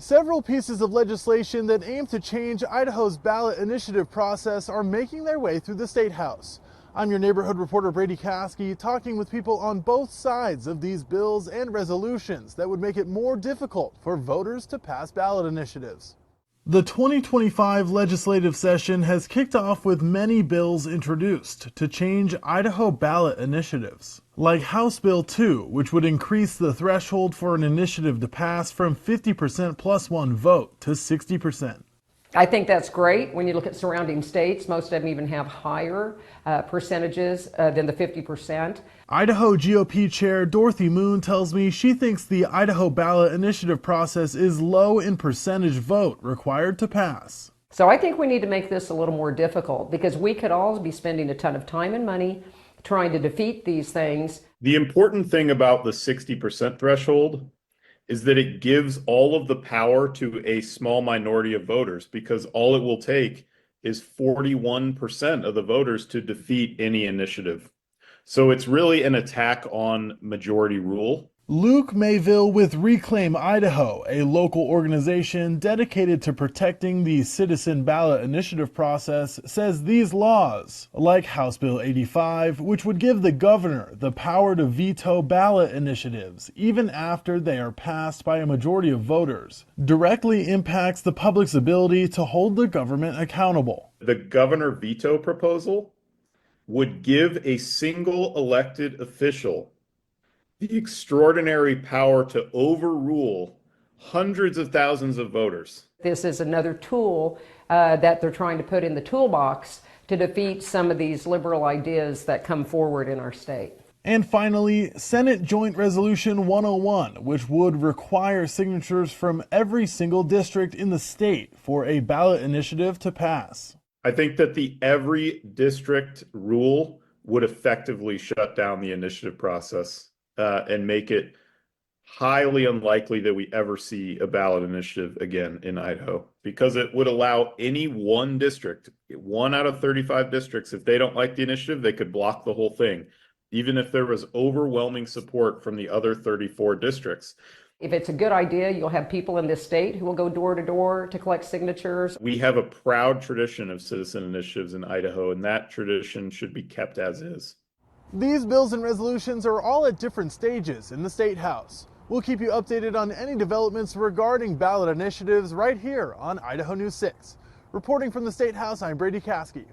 Several pieces of legislation that aim to change Idaho's ballot initiative process are making their way through the State House. I'm your neighborhood reporter Brady Caskey, talking with people on both sides of these bills and resolutions that would make it more difficult for voters to pass ballot initiatives. The 2025 legislative session has kicked off with many bills introduced to change Idaho ballot initiatives, like House Bill 2, which would increase the threshold for an initiative to pass from 50% plus one vote to 60%. I think that's great. When you look at surrounding states, most of them even have higher percentages than the 50%. Idaho GOP Chair Dorothy Moon tells me she thinks the Idaho ballot initiative process is low in percentage vote required to pass. So I think we need to make this a little more difficult because we could all be spending a ton of time and money trying to defeat these things. The important thing about the 60% threshold is that it gives all of the power to a small minority of voters, because all it will take is 41% of the voters to defeat any initiative. So it's really an attack on majority rule. Luke Mayville with Reclaim Idaho, a local organization dedicated to protecting the citizen ballot initiative process, says these laws, like House Bill 85, which would give the governor the power to veto ballot initiatives even after they are passed by a majority of voters, directly impacts the public's ability to hold the government accountable. The governor veto proposal would give a single elected official the extraordinary power to overrule hundreds of thousands of voters. This is another tool that they're trying to put in the toolbox to defeat some of these liberal ideas that come forward in our state. And finally, Senate Joint Resolution 101, which would require signatures from every single district in the state for a ballot initiative to pass. I think that the every district rule would effectively shut down the initiative process. And make it highly unlikely that we ever see a ballot initiative again in Idaho, because it would allow any one district, 1 out of 35 districts, if they don't like the initiative, they could block the whole thing, even if there was overwhelming support from the other 34 districts. If it's a good idea, you'll have people in this state who will go door to door to collect signatures. We have a proud tradition of citizen initiatives in Idaho, and that tradition should be kept as is. These bills and resolutions are all at different stages in the State House. We'll keep you updated on any developments regarding ballot initiatives right here on Idaho News 6. Reporting from the State House, I'm Brady Caskey.